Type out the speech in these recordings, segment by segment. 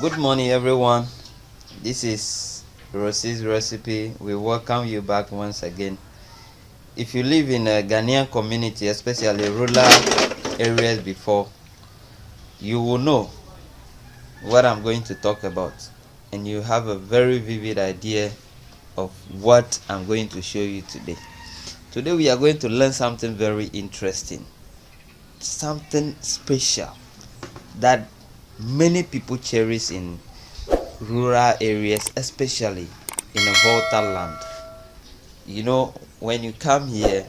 Good morning, everyone. This is Rosie's Recipe. We welcome you back once again. If you live in a Ghanaian community, especially rural areas before, you will know what I'm going to talk about, and you have a very vivid idea of what I'm going to show you today. Today, we are going to learn something very interesting, something special that many people cherish in rural areas, especially in a Volta land. You know, when you come here,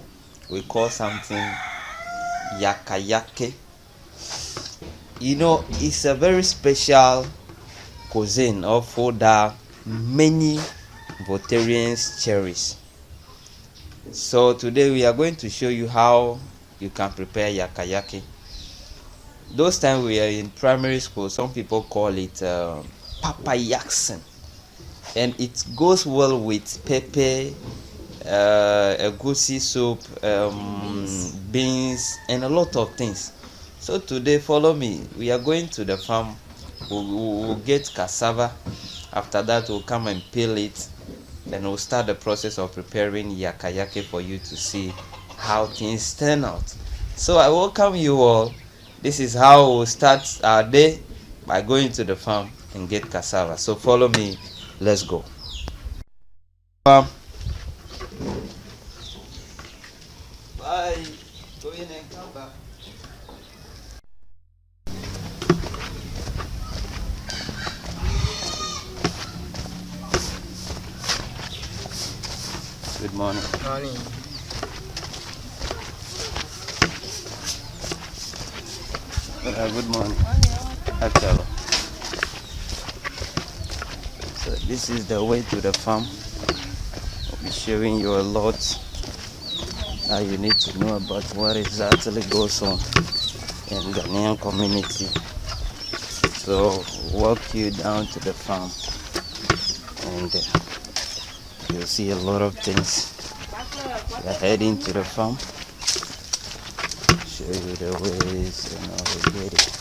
we call something YAKAYAK3. You know, it's a very special cuisine or food that many Voltarians cherish. So today we are going to show you how you can prepare YAKAYAK3. Those times we are in primary school, some people call it papayaksen, and it goes well with pepper, egusi soup, beans, and a lot of things. So today, follow me. We are going to the farm. We'll get cassava. After that, we'll come and peel it. Then we'll start the process of preparing YAKAYAK3 for you to see how things turn out. So I welcome you all. This is how we'll start our day, by going to the farm and get cassava. So follow me. Let's go. Bye. Go in and come back. Good morning. Morning. Good morning. Actually, so this is the way to the farm. I'll be showing you a lot that you need to know about what exactly goes on in the Ghanaian community. So walk you down to the farm, and you'll see a lot of things. We're heading to the farm. Show you the ways and how we get it.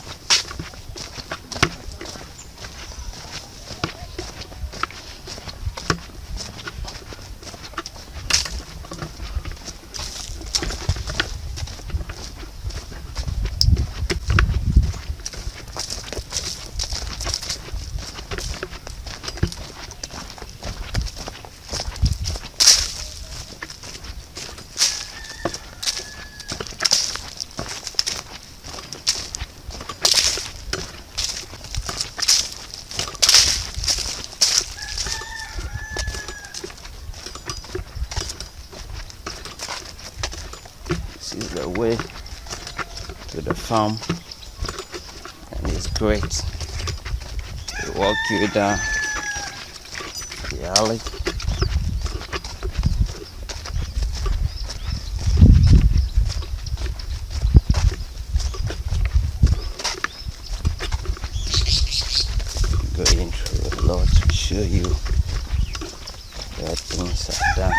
This is the way to the farm, and it's great. We walk you down the alley. Going through a lot to show you where things are done.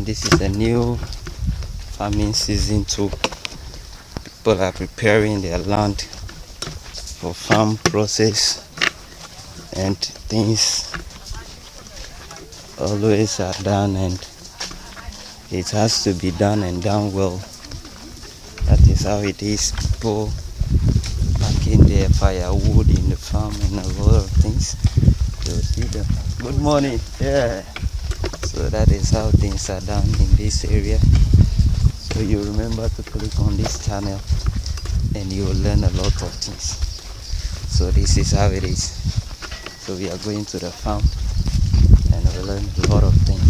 This is a new farming season too. People are preparing their land for farm process and things always are done, and it has to be done and done well. That is how it is. People packing their firewood in the farm and a lot of things. You'll see them. Good morning. Yeah. So that is how things are done in this area. So you remember to click on this channel and you will learn a lot of things. So this is how it is. So we are going to the farm and we'll learn a lot of things.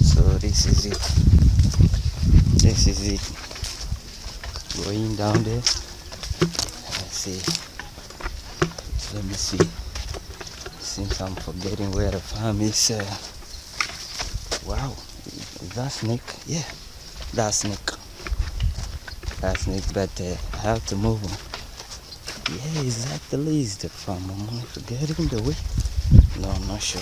So this is it. This is it. Going down there. Let's see. Let me see. Since I'm forgetting where the farm is. Wow. Is that snake? Yeah. That's snake. That's snake, but I have to move on. Yeah, exactly is the farm. I'm forgetting the way. No, I'm not sure.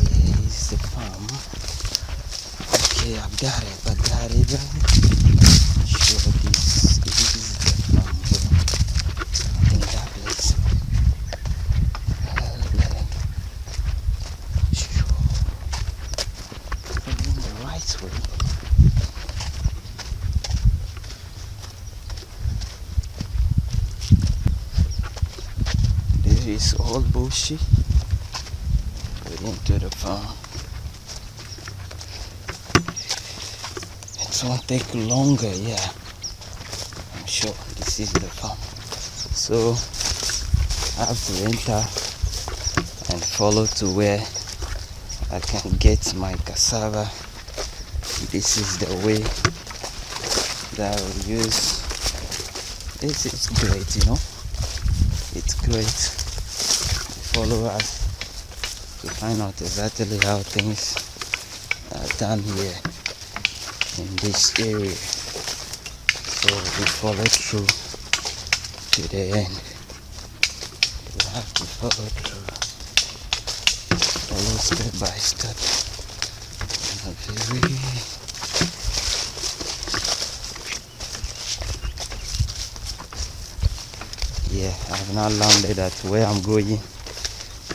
Yeah, it's the farm. Okay, I've got it. Sure, this is the farm. In that place. Sure. In the right way. There is all bushy. Going into the farm. It won't take longer, yeah. I'm sure this is the farm. So I have to enter and follow to where I can get my cassava. This is the way that I will use. This is great, you know. It's great. Follow us to find out exactly how things are done here in this area. So we follow through to the end. We have to follow through. Follow step by step. Yeah, I've now landed at where I'm going.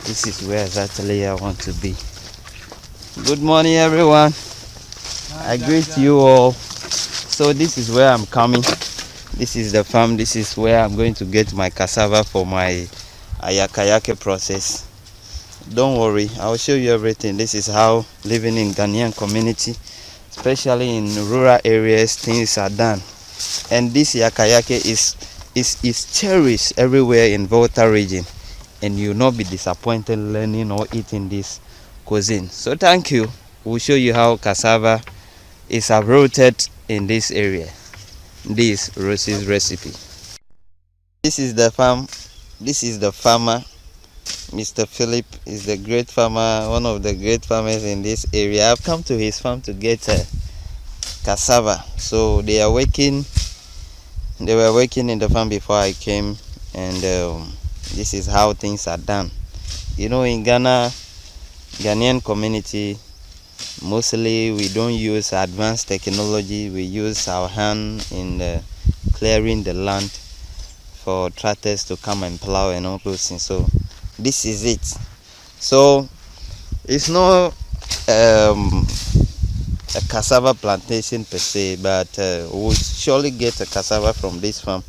This is where exactly I want to be. Good morning, everyone. I greet you all. So this is where I'm coming. This is the farm. This is where I'm going to get my cassava for my YAKAYAK3 process. Don't worry, I'll show you everything. This is how living in Ghanaian community, especially in rural areas, things are done. And this YAKAYAK3 is cherished everywhere in Volta region, and you'll not be disappointed learning or eating this cuisine. So thank you. We'll show you how cassava is uprooted in this area. This Rosie's recipe. This is the farm. This is the farmer. Mr. Philip is the great farmer, one of the great farmers in this area. I've come to his farm to get cassava. So they are working. They were working in the farm before I came, and this is how things are done. You know, in Ghana, Ghanaian community, mostly we don't use advanced technology. We use our hand in clearing the land for tractors to come and plow and all those things. So this is it. So it's not a cassava plantation per se, but we'll surely get a cassava from this farm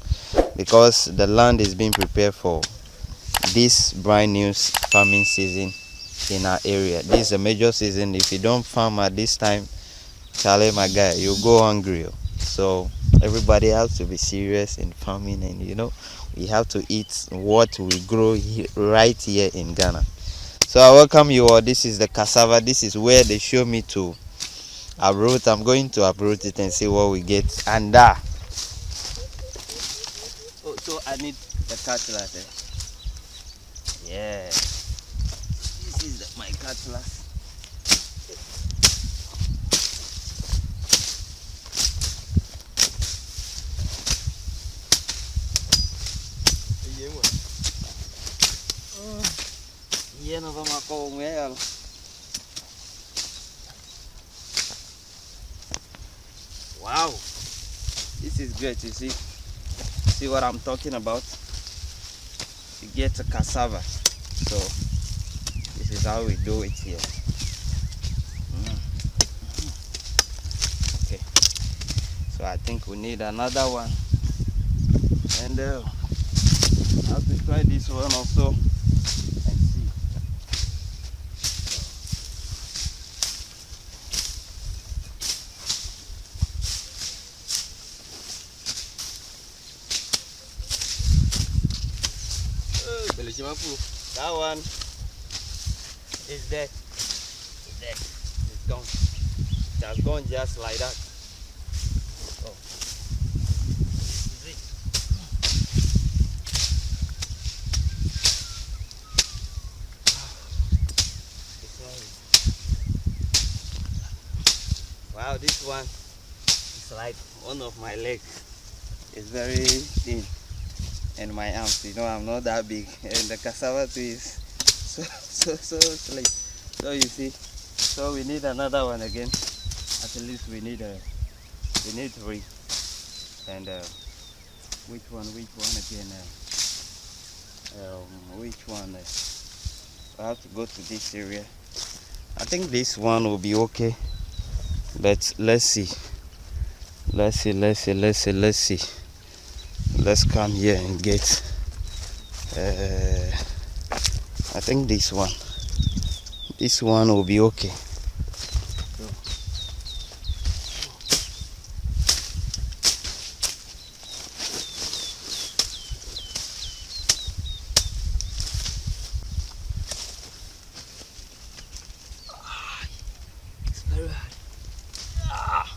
because the land is being prepared for this brand new farming season in our area. This is a major season. If you don't farm at this time, Charlie, my guy, you go hungry. So everybody has to be serious in farming, and you know, we have to eat what we grow right here in Ghana. So I welcome you all. This is the cassava. This is where they show me to uproot. I'm going to uproot it and see what we get. And oh, so I need the cutlass. Yeah, this is my cutlass. Wow, this is great. You see what I'm talking about? You get a cassava. So this is how we do it here. Okay, so I think we need another one, and I have to try this one also and see. That one is dead. It's dead. It's gone. It has gone just like that. Oh. This is it. Wow, this one is like one of my legs. It's very thin. And my arms, I'm not that big, and the cassava too is so slick. So you see, so we need another one again. At least we need 3. And which one again? Which one? I have to go to this area. I think this one will be okay, but let's see. Let's come here and get I think this one will be okay. It's very hard.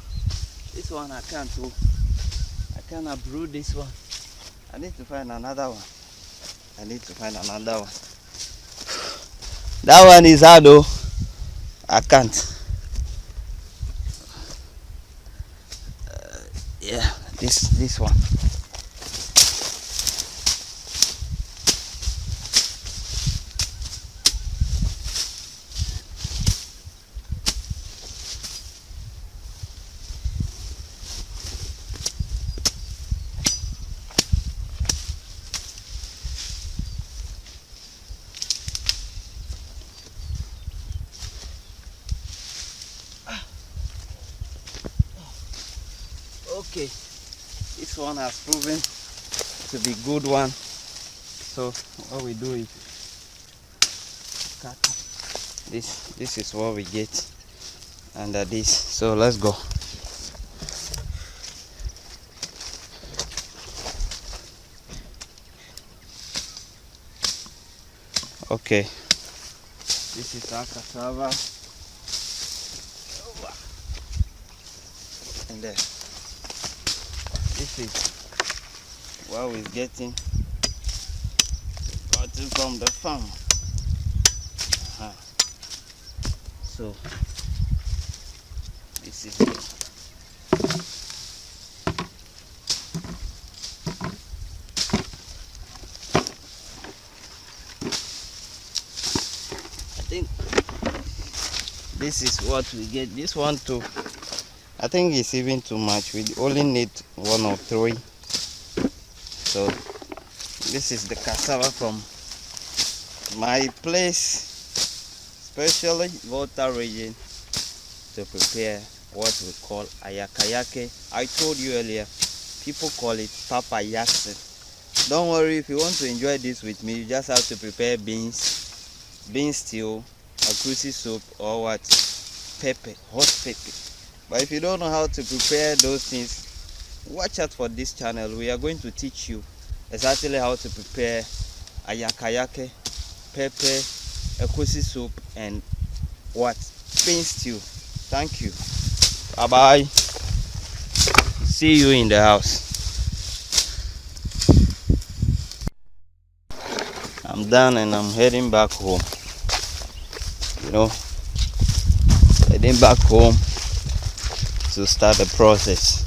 This one I can't uproot this one. I need to find another one. That one is hard though. I can't. Yeah, this one. Okay, this one has proven to be good one. So what we do is cut this is what we get under this. So let's go. Okay, this is our cassava, and this is what we're getting gotten from the farm. So this is it. I think this is what we get. This one too, I think it's even too much. We only need 1 or 3. So this is the cassava from my place, especially Volta region, to prepare what we call YAKAYAK3. I told you earlier, people call it papa yakse. Don't worry, if you want to enjoy this with me, you just have to prepare bean stew, akusi soup, or what? Pepper, hot pepper. But if you don't know how to prepare those things, watch out for this channel. We are going to teach you exactly how to prepare YAKAYAK3, pepper, akusi soup, and what? Bean stew. Thank you. Bye bye. See you in the house. I'm done and I'm heading back home. Heading back home to start the process.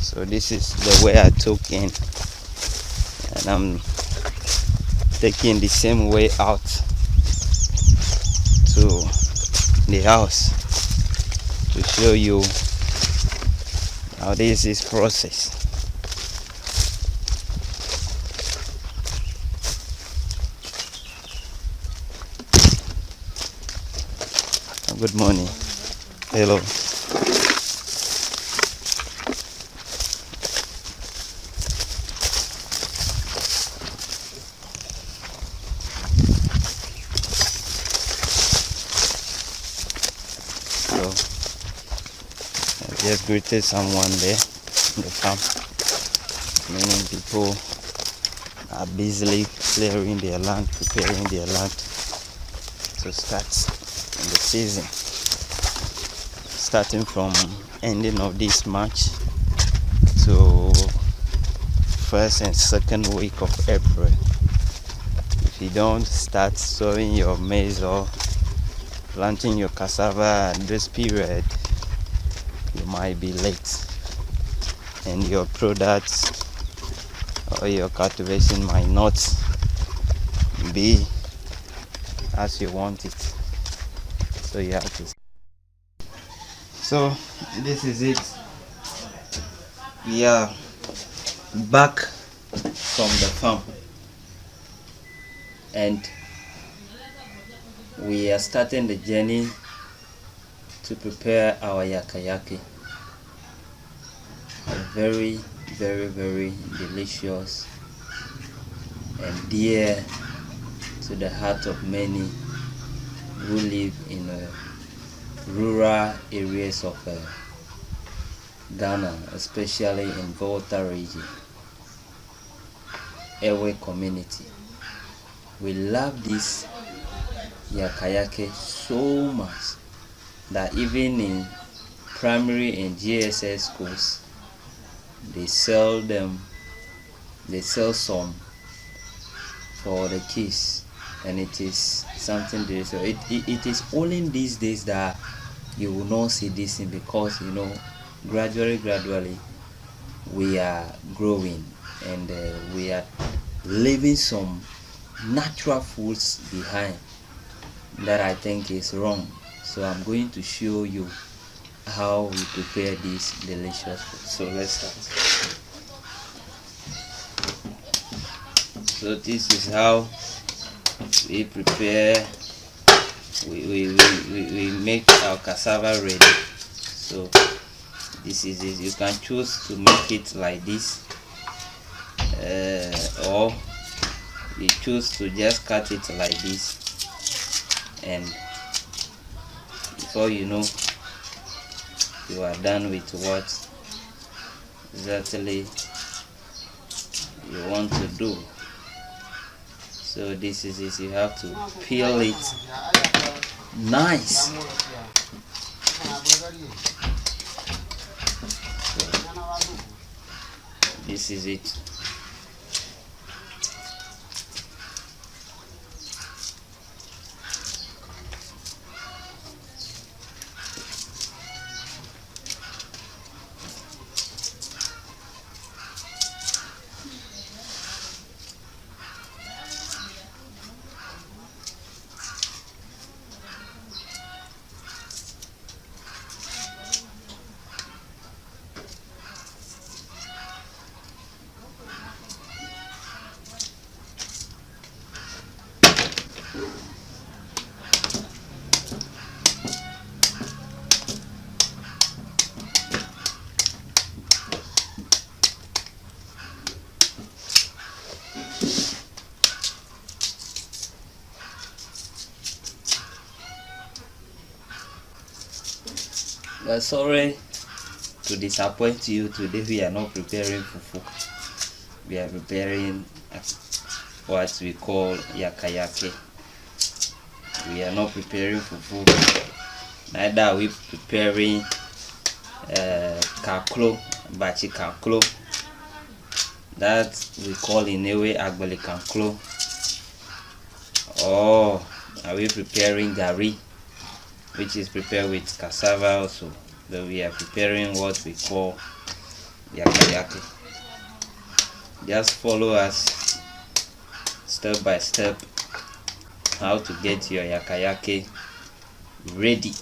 So this is the way I took in, and I'm taking the same way out. to the house to show you how this is processed. Good morning. Hello. So I just greeted someone there in the farm. Many people are busily clearing their land, preparing their land to start in the season, starting from ending of this March to first and second week of April. If you don't start sowing your maize or planting your cassava at this period, you might be late, and your products or your cultivation might not be as you want it. So you have to. So this is it. We are back from the farm, and we are starting the journey to prepare our yakayake. A very, very, very delicious and dear to the heart of many who live in rural areas of Ghana, especially in VOLTA region, EWE'S community. We love this yakayake so much that even in primary and GSS schools, they sell them. They sell some for the kids, and it is something delicious. It is only these days that you will not see this thing, because gradually we are growing, and we are leaving some natural foods behind that I think is wrong. So I'm going to show you how we prepare this delicious food. So let's start. So this is how we prepare. We make our cassava ready. So this is it. You can choose to make it like this, or you choose to just cut it like this, and before you know, you are done with what exactly you want to do. So this is it. You have to peel it nice. So this is it. Well, sorry to disappoint you. Today we are not preparing fufu. We are preparing what we call yakayake. We are not preparing fufu. Neither are we preparing kaklo, bachi kaklo. That we call in Ewe agbali kaklo. Or are we preparing gari, which is prepared with cassava also. But we are preparing what we call yakayake. Just follow us step by step how to get your yakayake ready.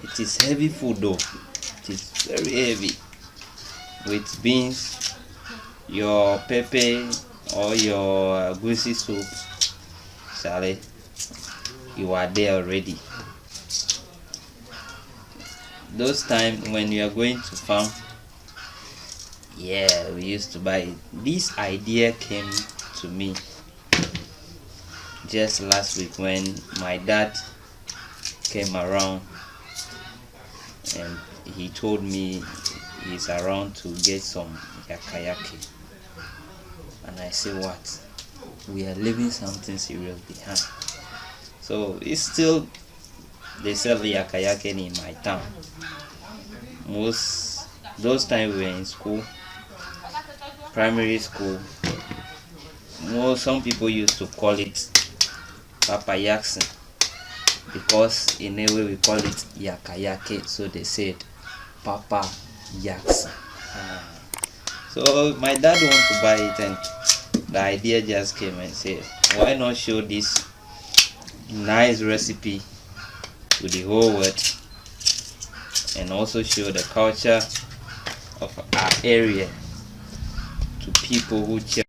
It is heavy food though. It is very heavy. With beans, your pepper or your goosey soup, Charlie, you are there already. Those times when you are going to farm, yeah, we used to buy it. This idea came to me just last week when my dad came around and he told me he's around to get some yakayake, and I say, what, we are leaving something serious behind. So it's still, they sell yakayake in my town. Most those times we were in school, primary school, some people used to call it Papa Yakson, because in a way we call it yakayake, so they said Papa Yakson. So my dad wanted to buy it, and the idea just came and said, why not show this nice recipe to the whole world and also show the culture of our area to people who cherish.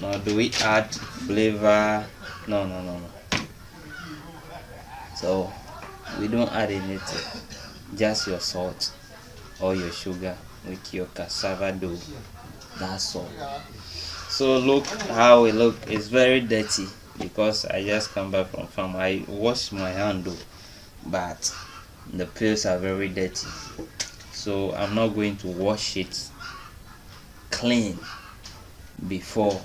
Now do we add flavor? No. So we don't add anything, just your salt or your sugar with your cassava dough. That's all. So look how it look. It's very dirty because I just come back from farm. I wash my hand though, but the peels are very dirty, so I'm not going to wash it clean before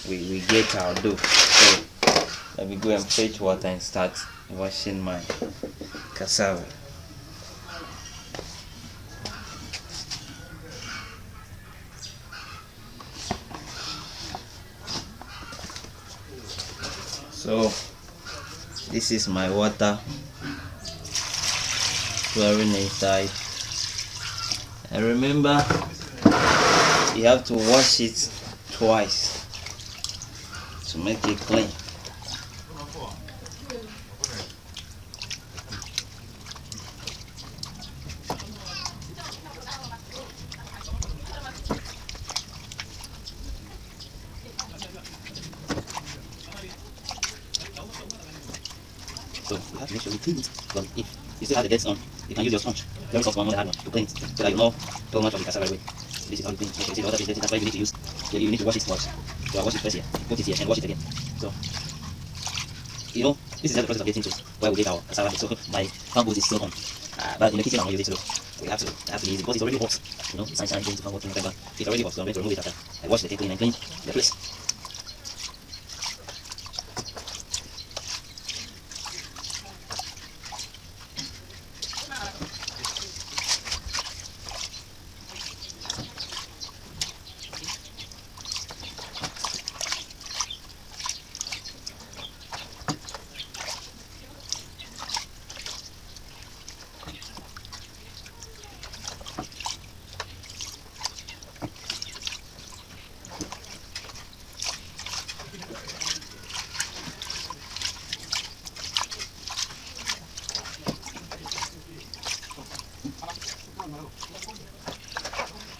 we get our dough. So let me go and fetch water and start washing my cassava. So this is my water pouring inside, and remember you have to wash it twice to make it clean. So you have to make sure you clean it, but if you still have the dirt on, you can use your sponge, very soft one, not the hard one, to clean it, so that you know how much of the cassava away. This is how you clean. Make sure you see the water is dirty. That's why you need to use. You need to wash it twice. So I wash it first here, put it here, and wash it again. So you know, this is just the process of getting to where we get our cassava. So my fan boat is still on, but in the kitchen I'm going to use it slow. We have to use it because it's already hot. You know, it's going to fan water, whatever. It's already hot, so I'm going to remove it after I wash the thing clean and clean the place.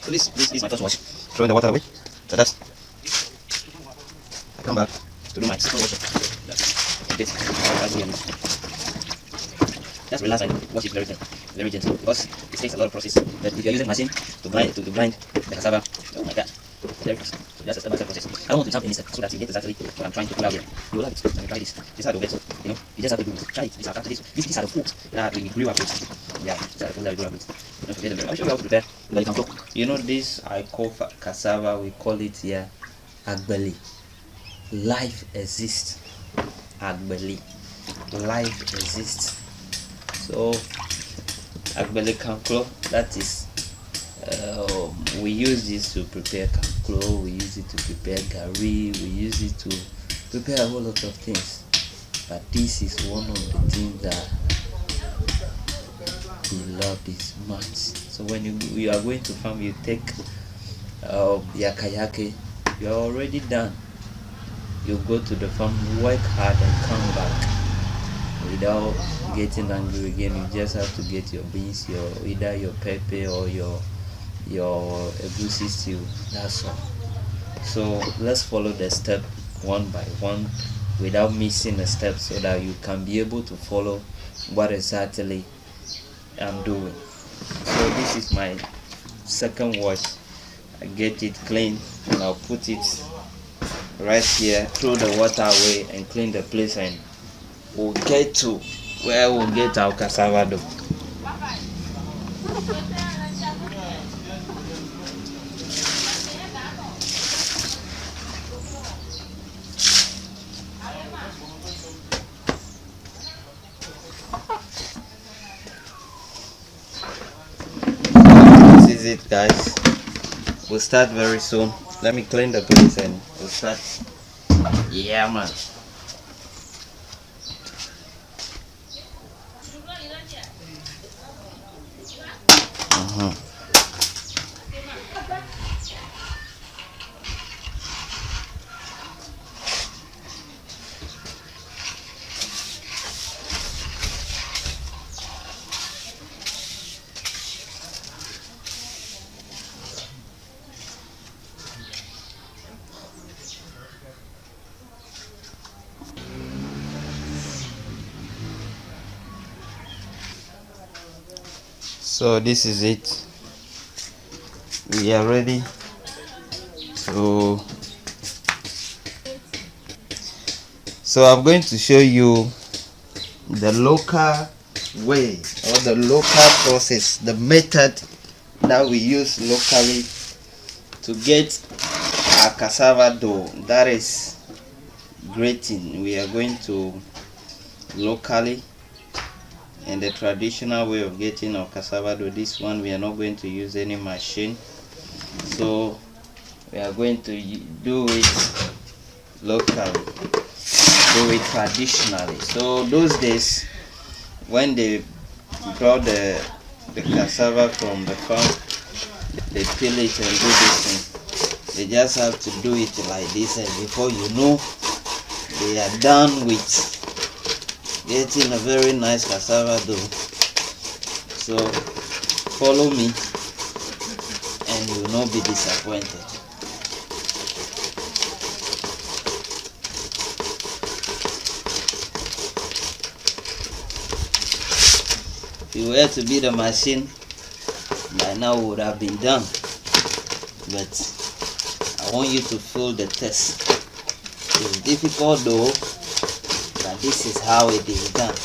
So this is my first wash. Throwing the water away. So that's come back to do my second washing. Just relax and wash it very gentle, because it takes a lot of process. But if you're using machine to grind the cassava, oh my god, very fast. Just a step-by-step process. I don't want to jump any step so that you get exactly what I'm trying to pull out here. You will love it. Let me try this. This is how to get, you know, you just have to try it. This after this. These are the foods that we grew up with. Yeah, these are the foods that we grew up with. Don't forget them. I'll show you how to prepare so that you can cook. You know this I call cassava, we call it here agbeli. Life exists. Agbeli. Life exists. So agbeli kanklo, that is we use this to prepare kanklo, we use it to prepare gari, we use it to prepare a whole lot of things, but this is one of the things that we love this much. So when you are going to farm, you take yakayake, you are already done. You go to the farm, work hard and come back without getting angry again. You just have to get your beans, either your pepper or your egusi stew. That's all. So let's follow the step one by one without missing a step, so that you can be able to follow what exactly I'm doing. So this is my second wash. I get it clean and I'll put it right here, throw the water away and clean the place, and we'll get to where we'll get our cassava dough. This is it, guys. We'll start very soon. Let me clean the place and we'll start. Yeah, man. So this is it. We are ready to. So I'm going to show you the local way or the local process, the method that we use locally to get our cassava dough, that is grating. We are going to locally, and the traditional way of getting our cassava dough. This one we are not going to use any machine, so we are going to do it locally, do it traditionally. So those days when they brought the cassava from the farm, they peel it and do this thing. They just have to do it like this, and before you know, they are done with getting a very nice cassava dough. So follow me and you will not be disappointed. If you were to be the machine, by now would have been done, but I want you to feel the test. It's difficult though, but this is how it is done.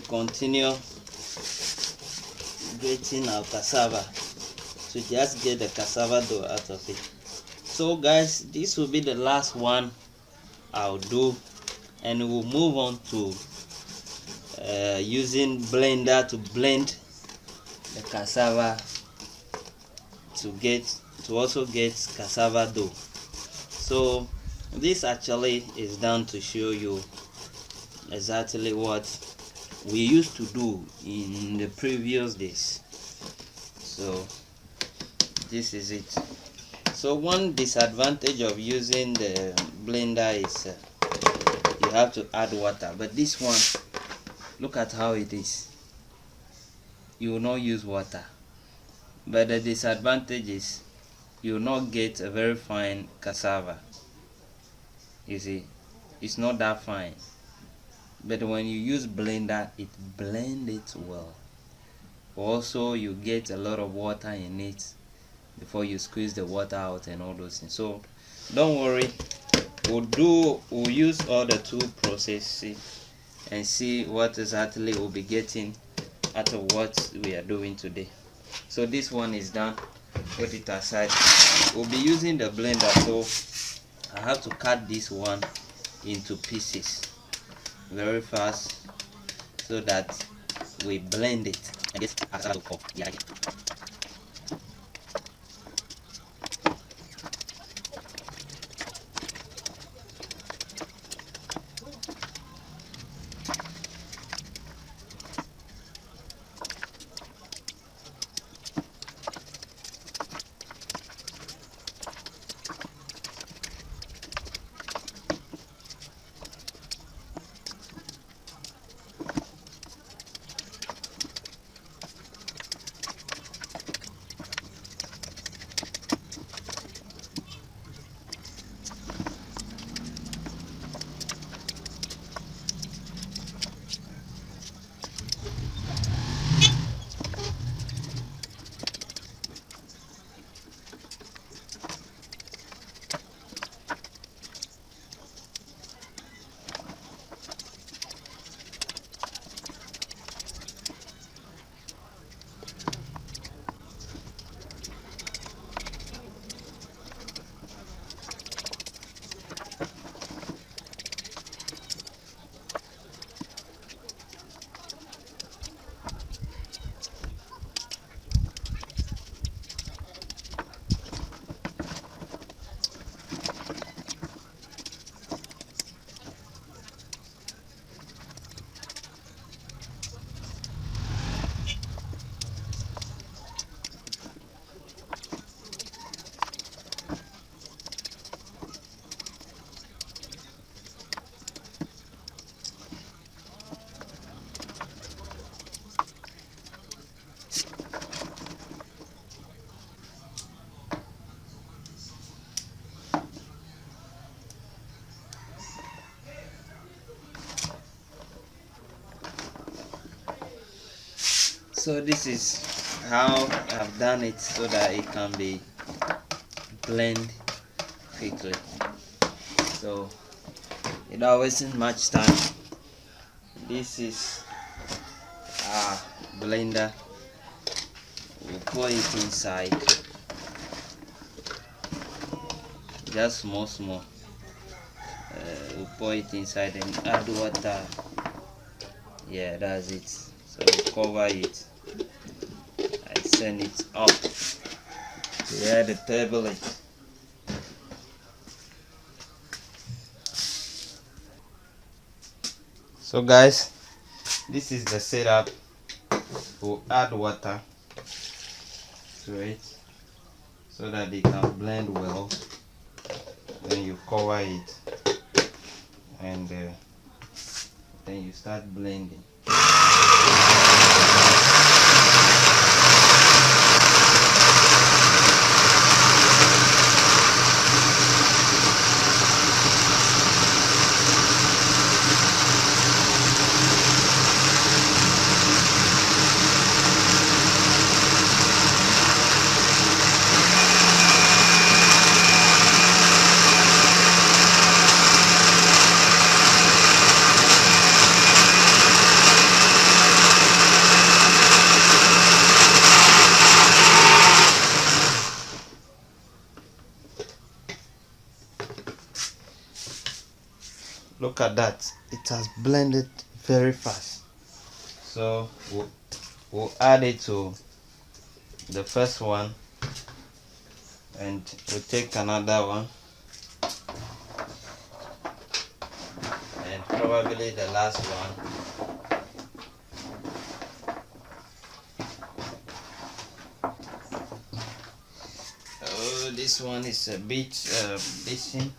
continue grating our cassava to just get the cassava dough out of it. So guys, this will be the last one I'll do, and we'll move on to using blender to blend the cassava to also get cassava dough. So this actually is done to show you exactly what we used to do in the previous days. So this is it. So one disadvantage of using the blender is you have to add water, but this one, look at how it is. You will not use water, but the disadvantage is you will not get a very fine cassava. You see, it's not that fine, but when you use blender, it blends it well. Also, you get a lot of water in it before you squeeze the water out and all those things. So don't worry, we'll use all the two processes and see what exactly we'll be getting out of what we are doing today. So this one is done, put it aside. We'll be using the blender, so I have to cut this one into pieces very fast so that we blend it and get cassava dough. So this is how I've done it so that it can be blend quickly. So without wasting much time, this is our blender. We'll pour it inside, just small. We'll pour it inside and add water. Yeah, that's it. So we'll cover it. I send it up to where the table is. So guys, this is the setup. We'll add water to it so that it can blend well. Then you cover it and then you start blending. Look at that, it has blended very fast. So we'll add it to the first one, and we'll take another one, and probably the last one. Oh, this one is a bit missing.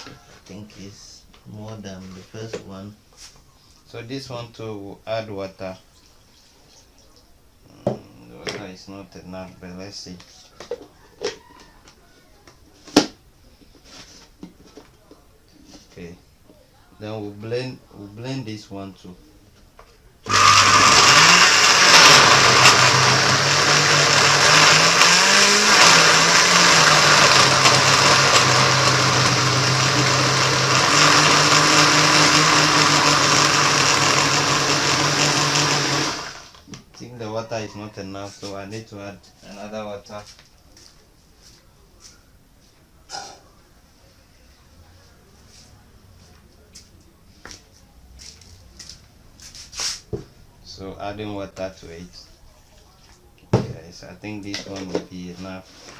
I think is more than the first one. So this one too will add water. The water is not enough, but let's see. Okay, then we'll blend this one too. I think the water is not enough, so I need to add another water. So adding water to it. Yes, I think this one will be enough.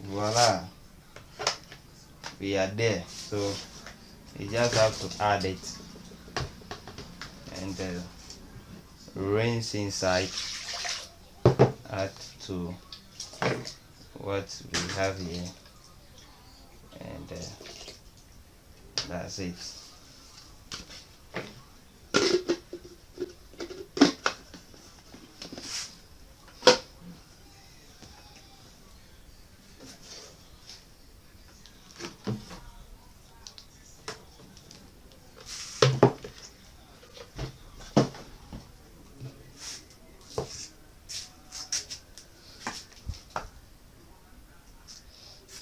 Voila, we are there. So you just have to add it and rinse inside, add to what we have here, and that's it.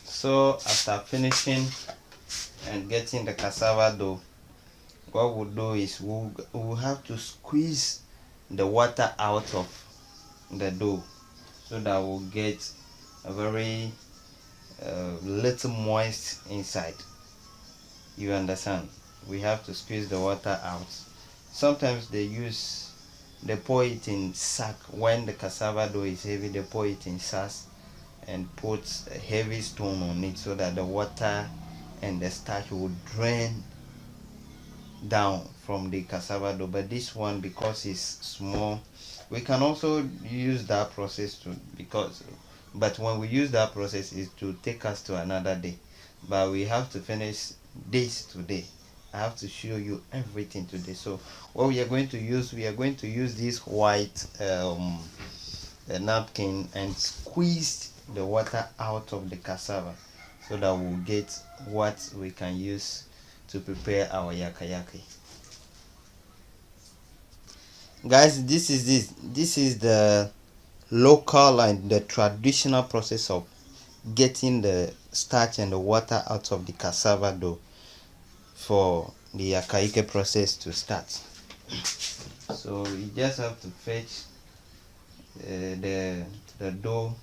So after finishing and getting the cassava dough, what we'll do is we'll have to squeeze the water out of the dough so that we'll get a very little moist inside. You understand? We have to squeeze the water out. Sometimes they pour it in sack. When the cassava dough is heavy, they pour it in sacks and put a heavy stone on it so that the water and the starch will drain down from the cassava dough. But this one, because it's small, we can also use that process but when we use that process, it will take us to another day. But we have to finish this today. I have to show you everything today. So what we are going to use this white napkin and squeeze the water out of the cassava so that we'll get what we can use to prepare our yakayaki. Guys, this is the local and the traditional process of getting the starch and the water out of the cassava dough for the yakayaki process to start. So you just have to fetch the dough,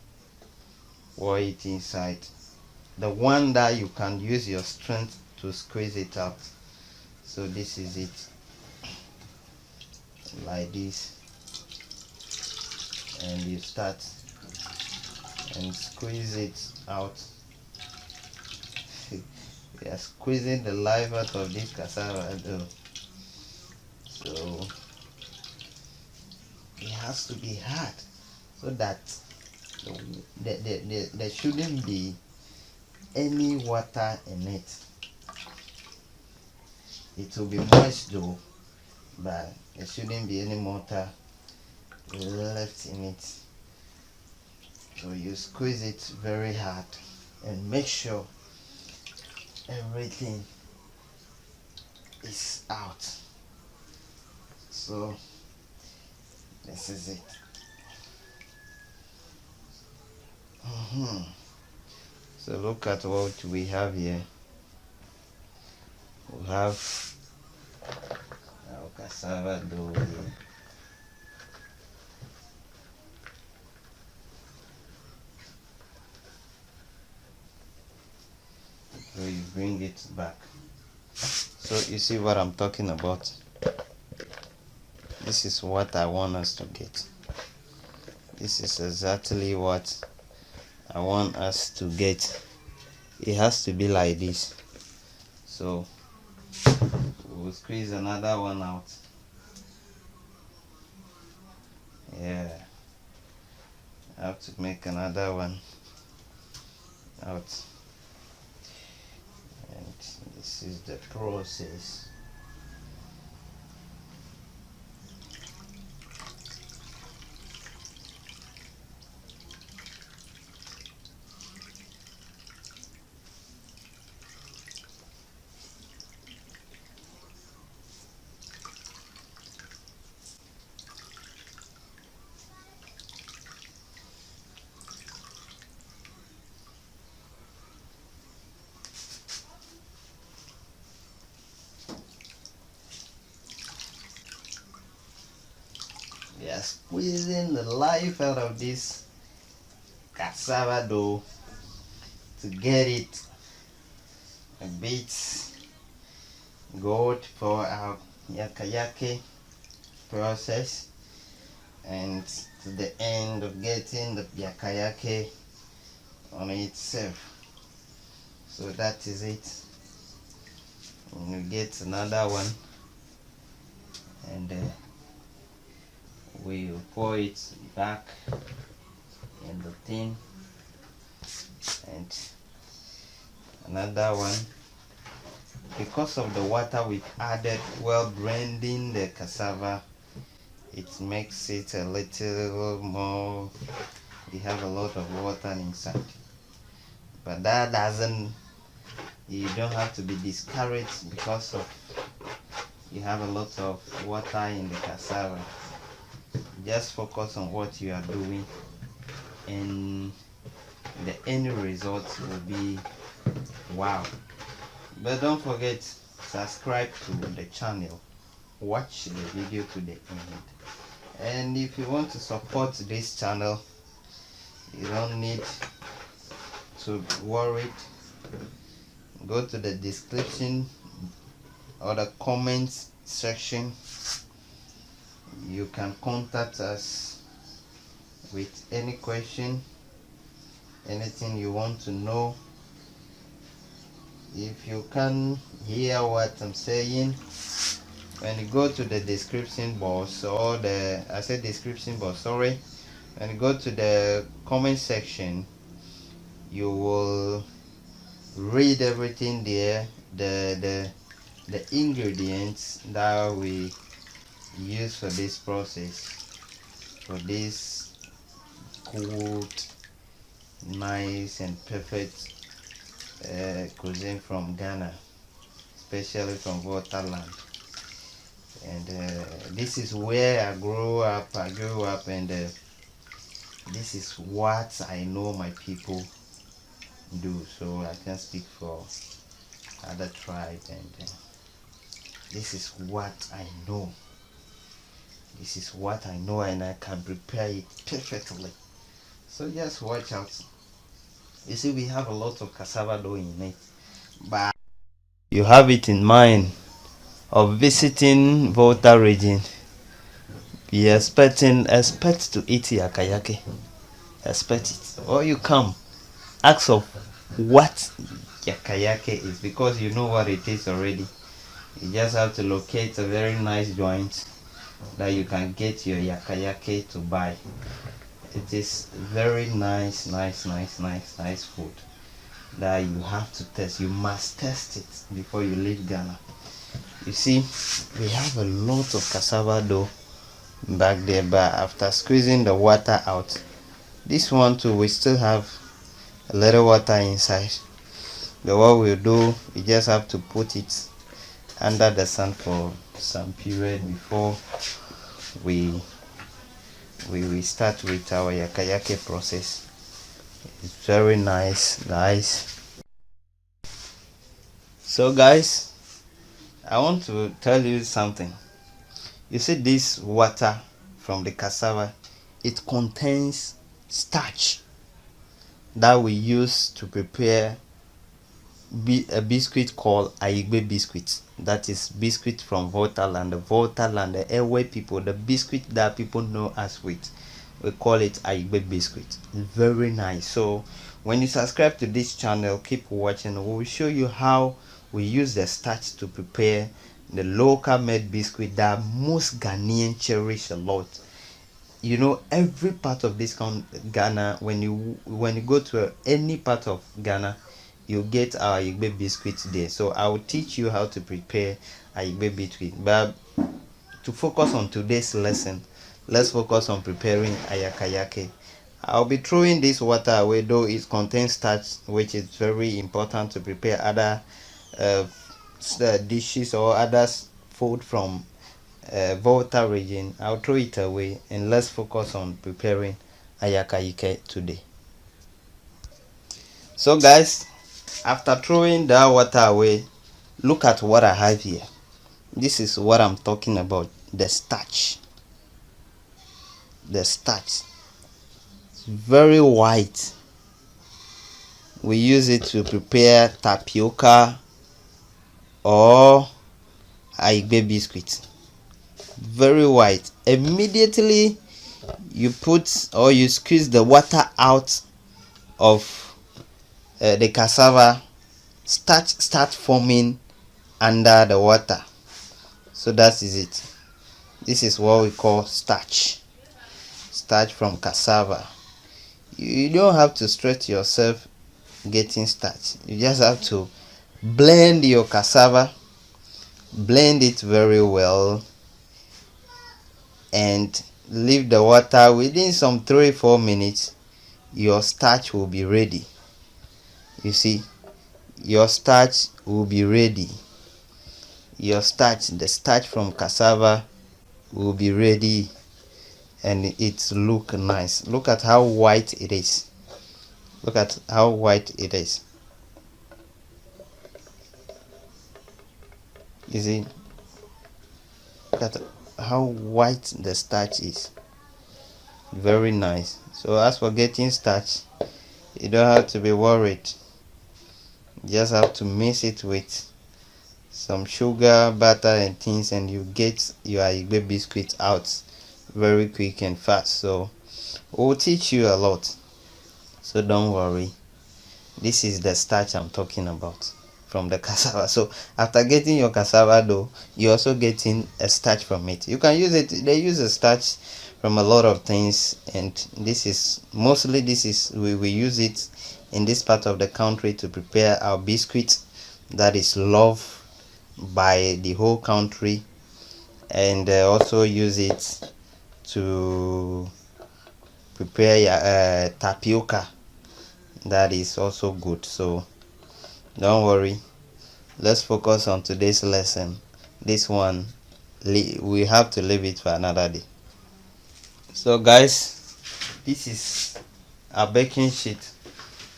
pour it inside, the one that you can use your strength to squeeze it out. So this is it, like this, and you start and squeeze it out. We are squeezing the life out of this cassava dough, so it has to be hard so that there shouldn't be any water in it. It will be moist though, but there shouldn't be any water left in it. So you squeeze it very hard and make sure everything is out. So this is it. So look at what we have here. We have our cassava dough here. So you bring it back. So you see what I'm talking about. This is what I want us to get. This is exactly what I want us to get. It has to be like this. So we'll squeeze another one out. Yeah, I have to make another one out. And this is the process. We are squeezing the life out of this cassava dough to get it a bit good for our yakayake process, and to the end of getting the yakayake on itself. So that is it. And we get another one, and we will pour it back in the tin, and another one. Because of the water we've added while blending the cassava, it makes it a little more, we have a lot of water inside. But that doesn't, you don't have to be discouraged because of you have a lot of water in the cassava. Just focus on what you are doing, and the end result will be wow. But don't forget, subscribe to the channel, watch the video to the end. And if you want to support this channel, you don't need to worry. Go to the description or the comments section. You can contact us with any question, anything you want to know. If you can hear what I'm saying, when you go to the description box, or the, I said description box, sorry, when you go to the comment section, you will read everything there, the ingredients that we use for this process, for this good, nice and perfect cuisine from Ghana, especially from Volta land. And this is where I grew up, and this is what I know my people do. So I can speak for other tribes, and this is what I know. This is what I know, and I can prepare it perfectly. So just watch out. You see, we have a lot of cassava dough in it, but you have it in mind of visiting Volta region. Be expect to eat yakayake. Expect it, or you come ask of what yakayake is, because you know what it is already. You just have to locate a very nice joint that you can get your yakayake to buy. It is very nice food that you have to test. You must test it before you leave Ghana. You see, we have a lot of cassava dough back there, but after squeezing the water out, this one too, we still have a little water inside. But what we'll do, we just have to put it under the sun for some period before we start with our yakayake process. It's very nice, guys. So guys, I want to tell you something. You see this water from the cassava, it contains starch that we use to prepare a biscuit called Ayigbe biscuit. That is biscuit from Volta land. The Volta land, the Ewe people, the biscuit that people know as wheat, we call it Ayigbe biscuit. Very nice. So when you subscribe to this channel, keep watching. We will show you how we use the starch to prepare the local made biscuit that most Ghanaian cherish a lot. You know, every part of this Ghana, when you go to any part of Ghana, you get our Igbe biscuits there. So I will teach you how to prepare a Igbe biscuit. But to focus on today's lesson, let's focus on preparing ayakayake. I'll be throwing this water away, though it contains starch, which is very important to prepare other dishes or other food from Volta region. I'll throw it away and let's focus on preparing ayakayake today. So guys, after throwing that water away, look at what I have here. This is what I'm talking about, the starch. The starch, it's very white. We use it to prepare tapioca or Ayigbe biscuit. Very white. Immediately you put or you squeeze the water out of the cassava, starch start forming under the water. So that is it. This is what we call starch. Starch from cassava. You don't have to stress yourself getting starch. You just have to blend your cassava, blend it very well, and leave the water. Within some 3-4 minutes, your starch will be ready. You see, your starch will be ready. Your starch, the starch from cassava, will be ready, and it look nice. Look at how white it is. Look at how white it is. You see, look at how white the starch is. Very nice. So as for getting starch, you don't have to be worried. You just have to mix it with some sugar, butter and things, and you get your Igbe biscuit out very quick and fast. So we'll teach you a lot, so don't worry. This is the starch I'm talking about from the cassava. So after getting your cassava dough, you're also getting a starch from it. You can use it, they use a starch from a lot of things, and this is mostly we use it in this part of the country to prepare our biscuit that is loved by the whole country, and also use it to prepare tapioca that is also good. So don't worry, let's focus on today's lesson. This one we have to leave it for another day. So guys, this is a baking sheet.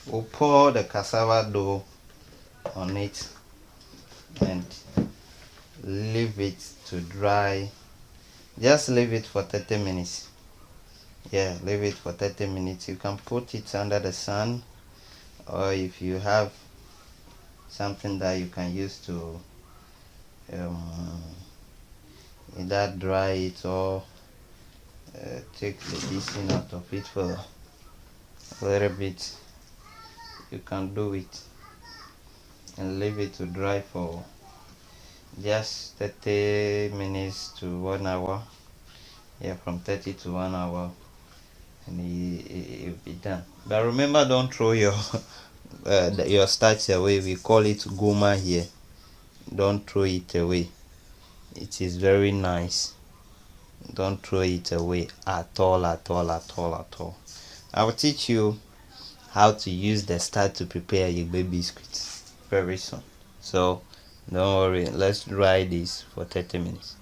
We'll pour the cassava dough on it and leave it to dry. Just leave it for 30 minutes. Yeah, leave it for 30 minutes. You can put it under the sun, or if you have something that you can use to either dry it or take the dissing out of it for a little bit, you can do it and leave it to dry for just 30 minutes to 1 hour. Yeah, from 30 to 1 hour, and it'll be done. But remember, don't throw your your starch away. We call it goma here. Don't throw it away. It is very nice. Don't throw it away at all, at all, at all, at all. I will teach you how to use the starch to prepare your baby biscuits very soon. So don't worry, let's dry this for 30 minutes.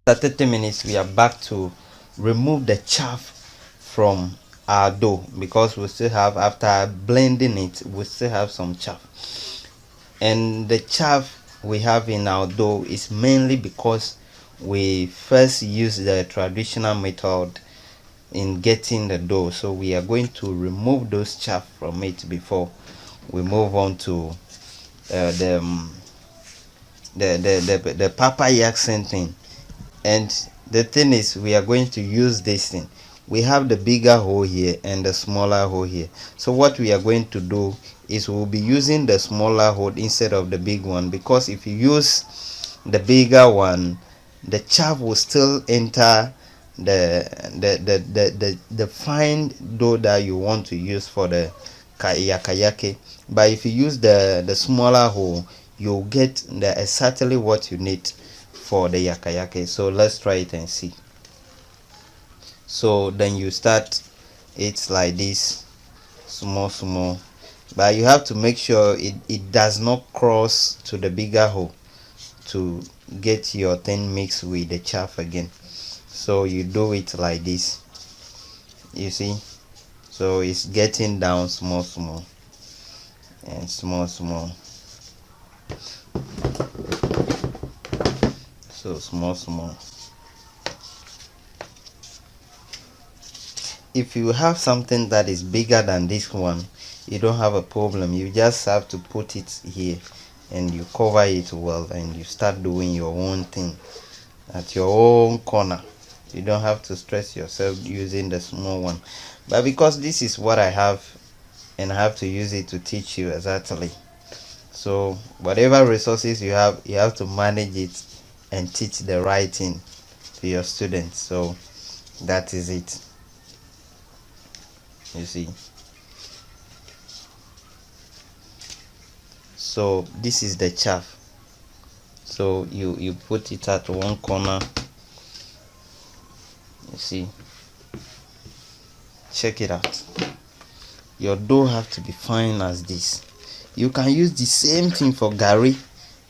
After 30 minutes, we are back to remove the chaff from our dough, because we still have, after blending it, we still have some chaff. And the chaff we have in our dough is mainly because we first use the traditional method in getting the dough. So we are going to remove those chaff from it before we move on to the papa yakson thing. And the thing is, we are going to use this thing. We have the bigger hole here and the smaller hole here. So what we are going to do is we'll be using the smaller hole instead of the big one, because if you use the bigger one, the chaff will still enter the fine dough that you want to use for the yakayake. But if you use the smaller hole, you'll get exactly what you need for the yakayake. So let's try it and see. So then you start it like this, small, but you have to make sure it does not cross to the bigger hole to get your thing mixed with the chaff again. So you do it like this, you see. So it's getting down small and small. So small. If you have something that is bigger than this one, you don't have a problem. You just have to put it here and you cover it well, and you start doing your own thing at your own corner. You don't have to stress yourself using the small one. But because this is what I have, and I have to use it to teach you exactly. So whatever resources you have to manage it and teach the right thing to your students. So that is it, you see. So this is the chaff. So you put it at one corner, you see. Check it out. Your dough have to be fine as this. You can use the same thing for gari.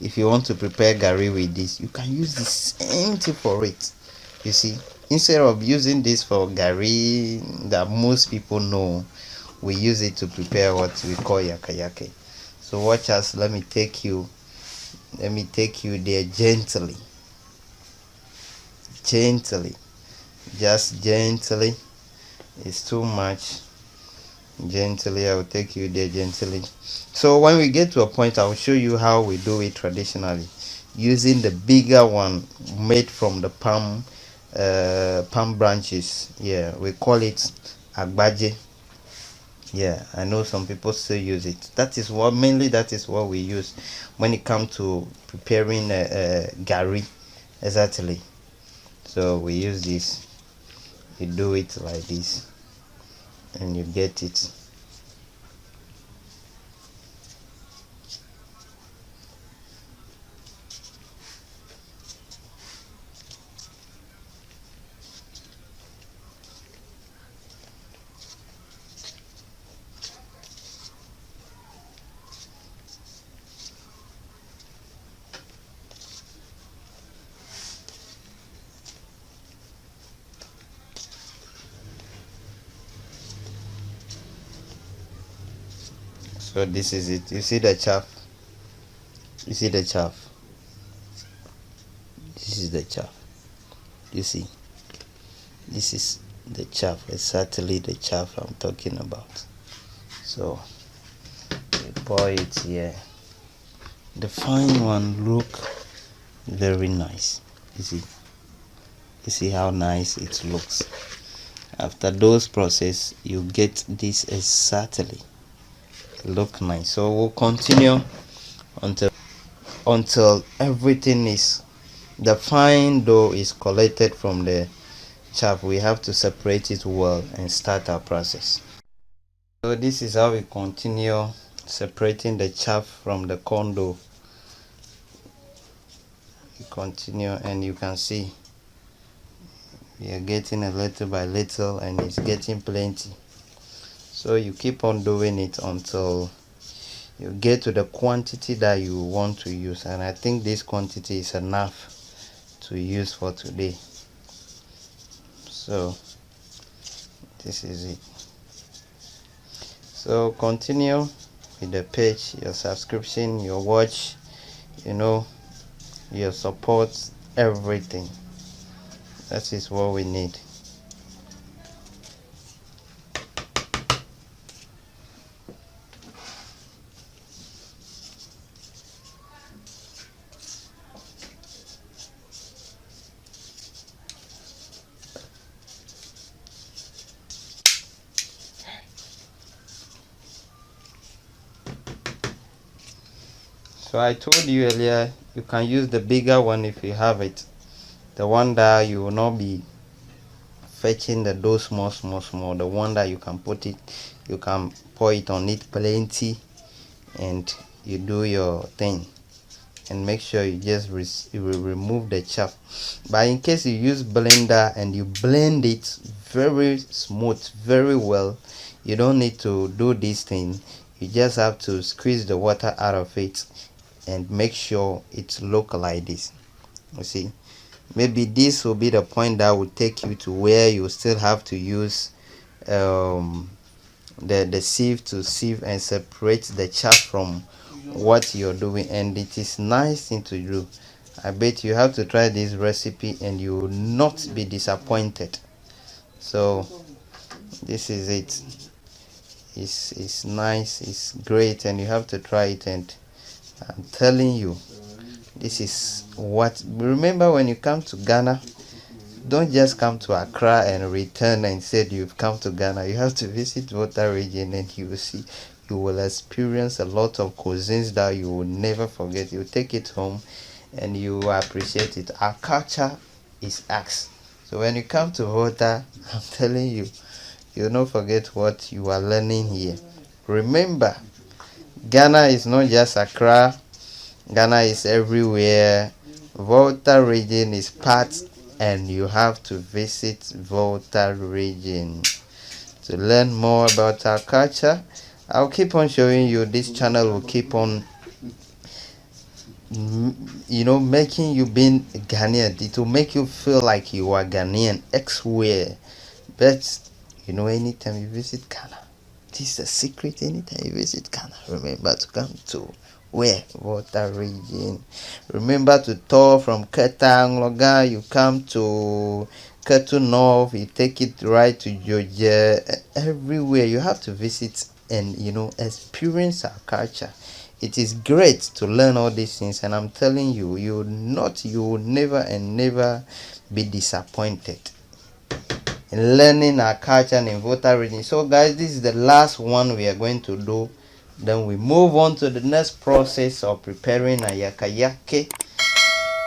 If you want to prepare gari with this, you can use the same thing for it, you see. Instead of using this for gari that most people know, we use it to prepare what we call yakayake. So watch us. Let me take you there gently, just gently. It's too much. Gently, I will take you there gently. So when we get to a point, I will show you how we do it traditionally, using the bigger one made from the palm branches. Yeah, we call it agbaje. Yeah, I know some people still use it. That is what we use when it comes to preparing gari, exactly. So we use this. You do it like this and you get it. So this is it. You see the chaff? This is the chaff. You see, this is the chaff, exactly the chaff I'm talking about. So you pour it here. The fine one look very nice. You see how nice it looks. After those process, you get this exactly look nice. So we'll continue until everything is, the fine dough is collected from the chaff. We have to separate it well and start our process. So this is how we continue separating the chaff from the corn dough. We continue, and you can see we are getting a little by little, and it's getting plenty. So you keep on doing it until you get to the quantity that you want to use, and I think this quantity is enough to use for today. So this is it. So continue with the page, your subscription, your watch, your support, everything. That is what we need. So I told you earlier, you can use the bigger one if you have it. The one that you will not be fetching the dough small. The one that you can put it, you can pour it on it plenty, and you do your thing. And make sure you just remove the chaff. But in case you use blender and you blend it very smooth, very well, you don't need to do this thing. You just have to squeeze the water out of it and make sure it look like this. You see, maybe this will be the point that will take you to where you still have to use the sieve to sieve and separate the chaff from what you're doing, and it is nice thing to do. I bet you have to try this recipe and you will not be disappointed. So this is it. It's nice, it's great, and you have to try it. And I'm telling you, this is what, remember, when you come to Ghana, don't just come to Accra and return and said you've come to Ghana. You have to visit Volta region, and you will see, you will experience a lot of cuisines that you will never forget. You take it home and you will appreciate it. Our culture is axe. So when you come to Volta, I'm telling you, you'll not forget what you are learning here. Remember, Ghana is not just Accra. Ghana is everywhere. Volta region is part, and you have to visit Volta region to learn more about our culture. I'll keep on showing you. This channel will keep on making you being Ghanaian. It will make you feel like you are Ghanaian everywhere. But anytime you visit Ghana, this is a secret. Anytime you visit Ghana, remember to come to where? Volta region. Remember to tour from Ketangloga. You come to Ketu North. You take it right to Georgia. Everywhere you have to visit and experience our culture. It is great to learn all these things, and I'm telling you, you will never and never be disappointed in learning our culture in Volta region. So guys, this is the last one we are going to do. Then we move on to the next process of preparing a yakayake,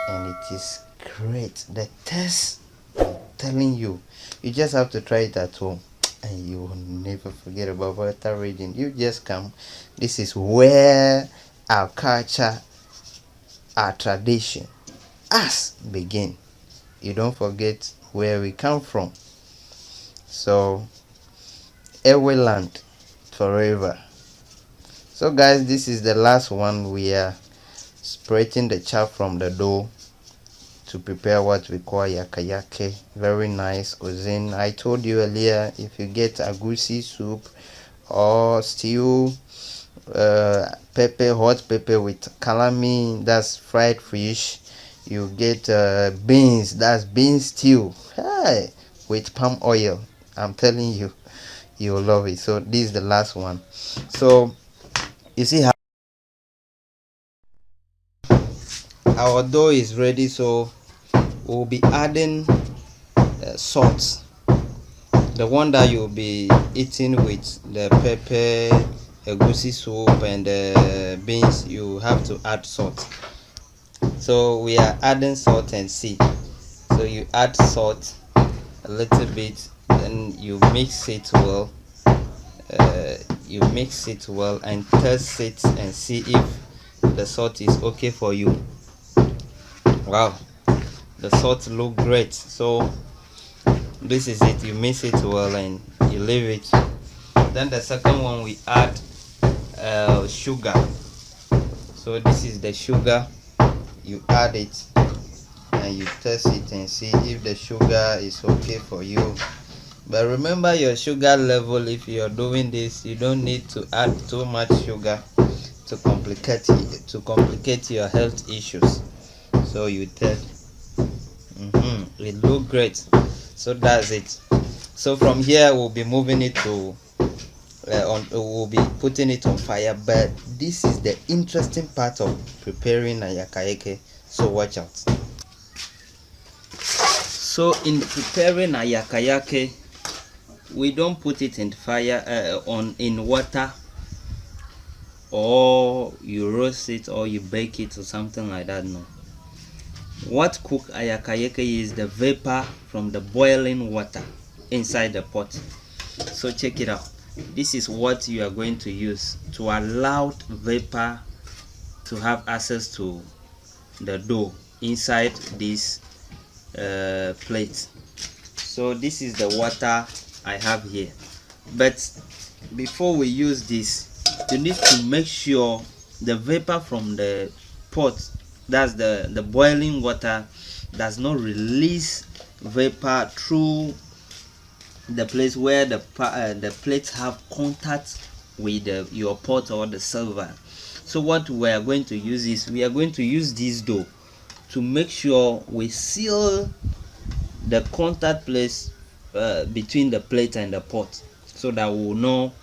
and it is great. The taste, I'm telling you, you just have to try it at home and you will never forget about Volta region. You just come. This is where our culture, our tradition, us begin. You don't forget where we come from. So Ewe land forever. So guys, this is the last one. We are separating the chaff from the dough to prepare what we call yakayake. Very nice cuisine. I told you earlier, if you get agusi soup or stew, hot pepper with kalami, that's fried fish. You get beans, that's bean stew, hey, with palm oil. I'm telling you, you'll love it. So this is the last one. So you see how our dough is ready. So we'll be adding salt, the one that you'll be eating with the pepper, egusi soup, and beans. You have to add salt. So we are adding salt and see. So you add salt a little bit, then you mix it well. And test it and see if the salt is okay for you. Wow, the salt look great. So this is it. You mix it well and you leave it. Then the second one, we add sugar. So this is the sugar. You add it and you test it and see if the sugar is okay for you. But remember your sugar level. If you're doing this, you don't need to add too much sugar to complicate your health issues. So you tell it look great. So that's it. So from here we'll be moving it to we'll be putting it on fire. But this is the interesting part of preparing a yakayake, so watch out. So in preparing a yakayake, we don't put it in fire in water, or you roast it or you bake it or something like that. No, what cook a yakayake is the vapor from the boiling water inside the pot. So check it out. This is what you are going to use to allow vapor to have access to the dough inside this plate. So this is the water I have here. But before we use this, you need to make sure the vapor from the pot, that's the boiling water, does not release vapor through the place where the plates have contact with your pot or the silver. So what we are going to use is, we are going to use this dough to make sure we seal the contact place between the plate and the pot, so that we will know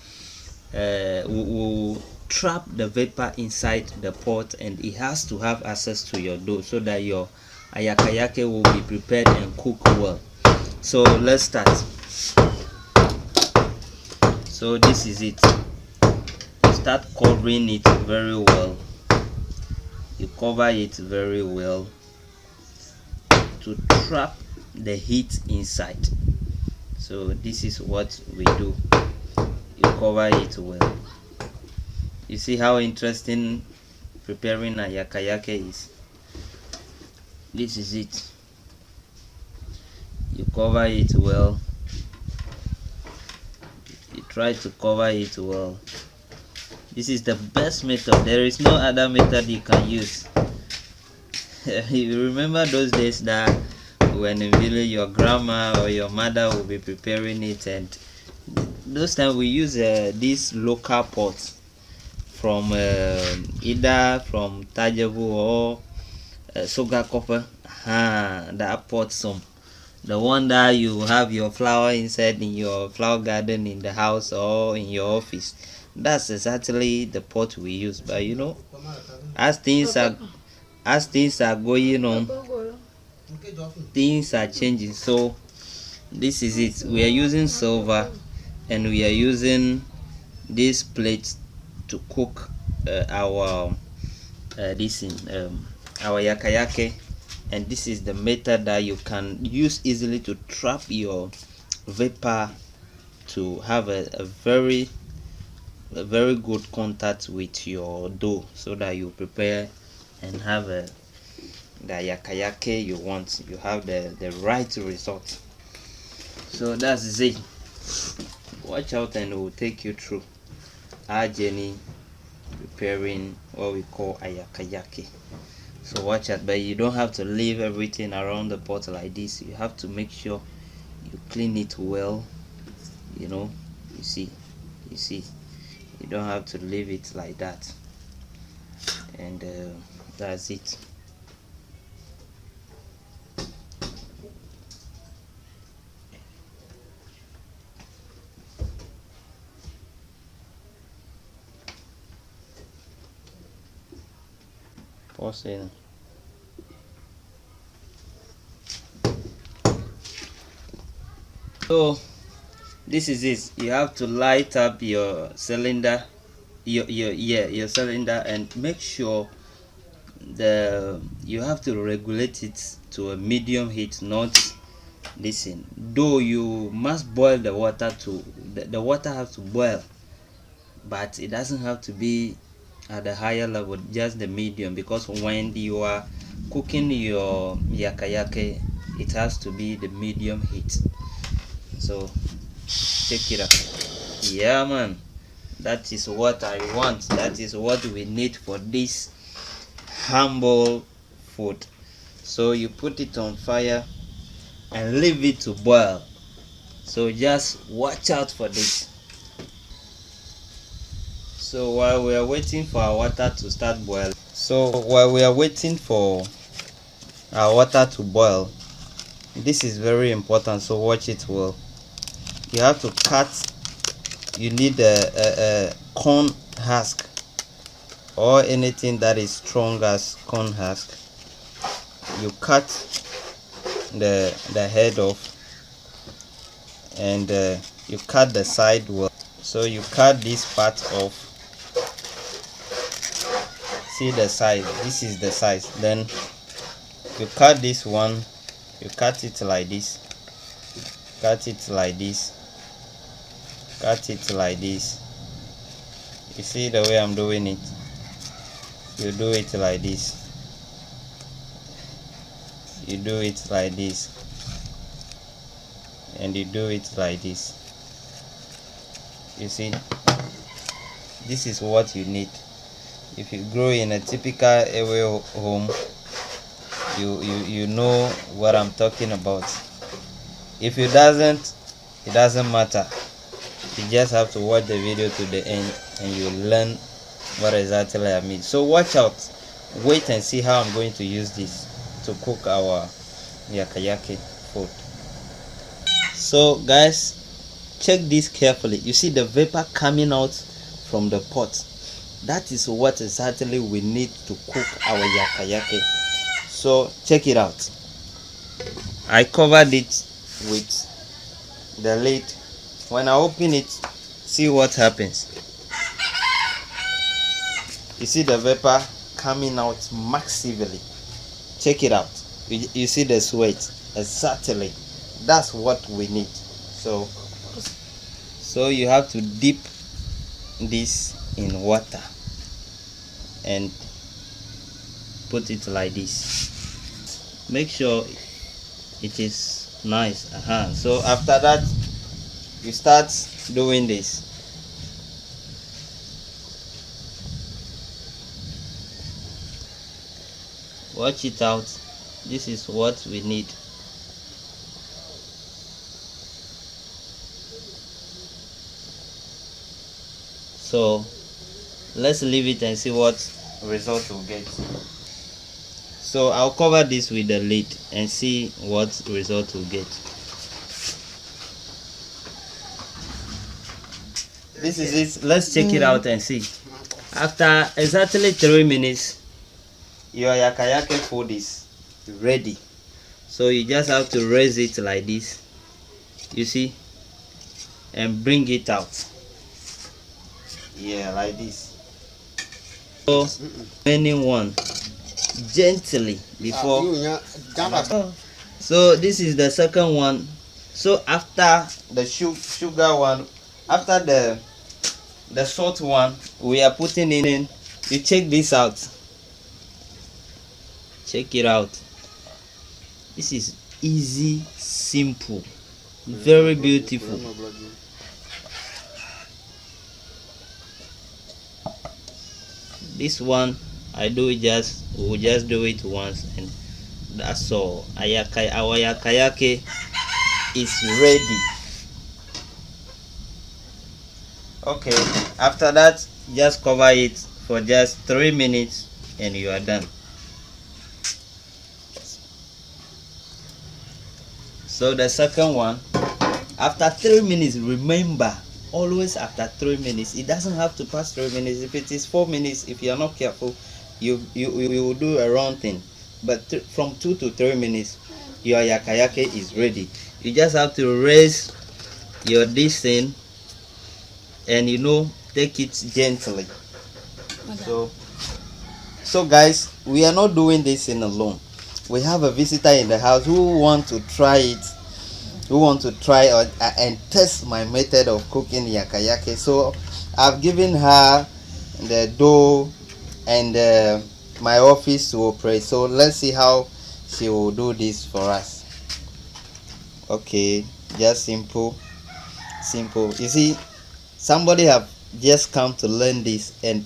we will trap the vapor inside the pot, and it has to have access to your dough so that your yakayake will be prepared and cook well. So let's start. So this is it. Start covering it very well. You cover it very well to trap the heat inside. So this is what we do. You cover it well. You see how interesting preparing a yakayake is. This is it. You cover it well. You try to cover it well. This is the best method. There is no other method you can use. You remember those days that when in village your grandma or your mother will be preparing it, and those times we use this local pot from either from Tajavu or Soga Copper. That pot, some the one that you have your flower inside in your flower garden in the house or in your office. That's exactly the pot we use. But you know, as things are going on, things are changing. So this is it. We are using silver, and we are using this plate to cook our our yakayake. And this is the method that you can use easily to trap your vapor to have a very good contact with your dough, so that you prepare and have the yakayake you want. You have the right result. So that's it. Watch out, and we'll take you through our journey preparing what we call a yakayake. So watch out, but you don't have to leave everything around the pot like this. You have to make sure you clean it well. You know, you see, you don't have to leave it like that. And that's it. Pause it. So this is it. You have to light up your cylinder, your cylinder, and make sure you have to regulate it to a medium heat. Not listen, though you must boil the water to the water has to boil, but it doesn't have to be at the higher level, just the medium, because when you are cooking your yakayake, it has to be the medium heat. So check it out. Yeah man, that is what I want. That is what we need for this humble food. So you put it on fire and leave it to boil. So just watch out for this. So while we are waiting for our water to start boiling, our water to boil, this is very important, so watch it well. You have to cut, you need a corn husk or anything that is strong as corn husk. You cut the head off, and you cut the side well. So you cut this part off. See the size, this is the size. Then you cut this one, you cut it like this, cut it like this, cut it like this. You see the way I'm doing it? You do it like this, you do it like this, and you do it like this. You see, this is what you need. If you grow in a typical Ewe home, you know what I'm talking about. If it doesn't matter. You just have to watch the video to the end and you learn what exactly I mean. So watch out, wait and see how I'm going to use this to cook our yakayake food. So guys, check this carefully. You see the vapor coming out from the pot. That is what exactly we need to cook our yakayake. So check it out. I covered it with the lid. When I open it, see what happens. You see the vapor coming out massively. Check it out. You see the sweat. Exactly. That's what we need. So you have to dip this in water and put it like this. Make sure it is nice. So after that, you start doing this. Watch it out. This is what we need. So let's leave it and see what result we'll get. So I'll cover this with the lid and see what result we'll get. This is it. Let's check it out and see. After exactly 3 minutes, your yakayake food is ready. So you just have to raise it like this, you see, and bring it out. Yeah, like this. So remaining one gently before. So this is the second one. So after the sugar one, after the salt one, we are putting in. You check this out. Check it out. This is easy, simple, very beautiful. This one we'll just do it once and that's all. Our yakayake is ready. Okay, after that, just cover it for just 3 minutes and you are done. So the second one, after 3 minutes, remember, always after 3 minutes. It doesn't have to pass 3 minutes. If it is 4 minutes, if you are not careful, you will do a wrong thing. But from 2 to 3 minutes, your yakayake is ready. You just have to raise your this thing and take it gently. So guys, we are not doing this in alone. We have a visitor in the house who want to try it, and test my method of cooking yakayake. So I've given her the dough and my office to operate. So let's see how she will do this for us. Okay, just simple. You see, somebody have just come to learn this and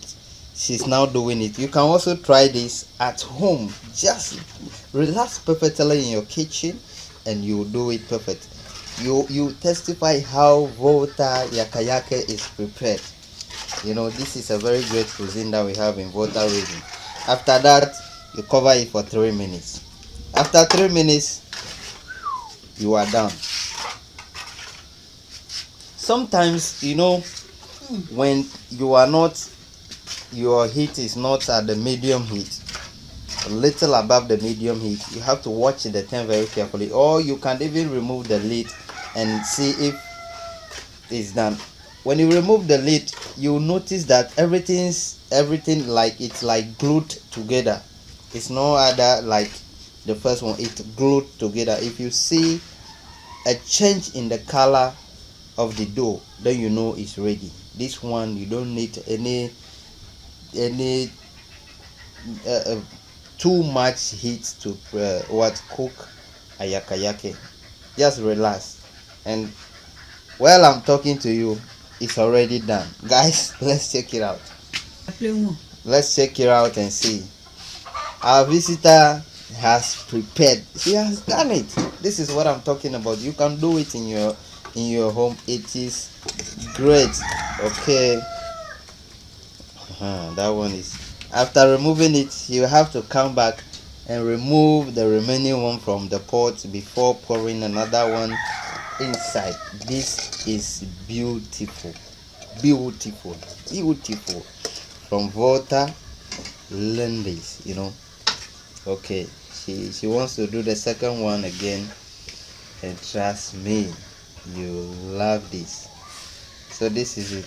she's now doing it. You can also try this at home. Just relax perfectly in your kitchen and you will do it perfect. you testify how Volta YAKAYAK is prepared. This is a very great cuisine that we have in Volta region. After that, you cover it for 3 minutes. After 3 minutes, you are done. Sometimes, when your heat is not at the medium heat, a little above the medium heat, you have to watch the time very carefully, or you can even remove the lid and see if it's done. When you remove the lid, you notice that everything like it's like glued together. It's no other like the first one. It's glued together. If you see a change in the color of the dough, then you know it's ready. This one you don't need any too much heat to cook a YAKAYAK. Just relax, and while I'm talking to you, it's already done. Guys, let's check it out. Let's check it out and see. Our visitor has prepared. She has done it. This is what I'm talking about. You can do it in your home. It is great. Okay. That one is. After removing it, you have to come back and remove the remaining one from the pot before pouring another one inside. This is beautiful, beautiful, beautiful. From Volta, learn this. Okay, she wants to do the second one again, and trust me, you love this. So this is it.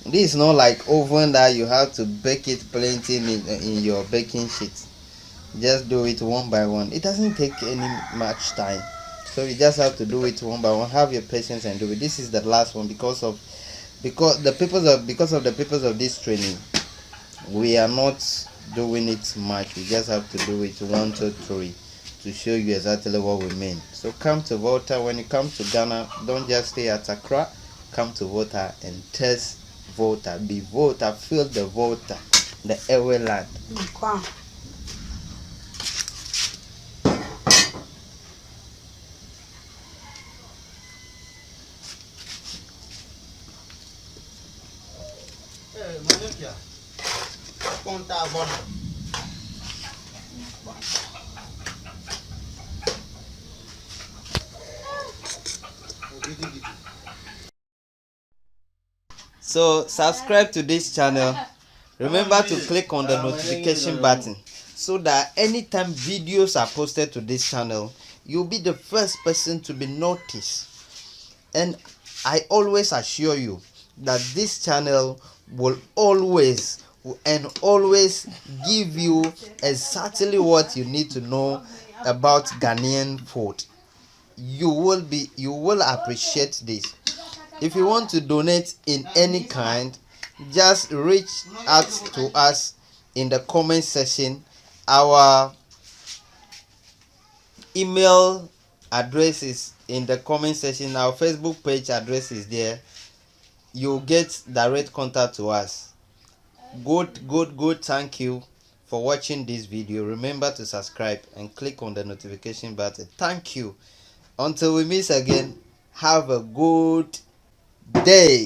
This is not like oven that you have to bake it plenty in your baking sheet. Just do it one by one. It doesn't take any much time, so you just have to do it one by one. Have your patience and do it. This is the last one because of the purpose of this training. We are not doing it much. We just have to do it 1, 2, 3 to show you exactly what we mean. So come to Volta. When you come to Ghana, don't just stay at Accra. Come to Volta and test Volta. Be Volta. Feel the Volta, the Ewe land. So subscribe to this channel. Remember to click on the notification button so that anytime videos are posted to this channel, you'll be the first person to be noticed. And I always assure you that this channel will always give you exactly what you need to know about Ghanaian food. You will appreciate this. If you want to donate in any kind, just reach out to us in the comment section. Our email address is in the comment section. Our Facebook page address is there. You'll get direct contact to us. Good. Thank you for watching this video. Remember to subscribe and click on the notification button. Thank you. Until we meet again, have a good day.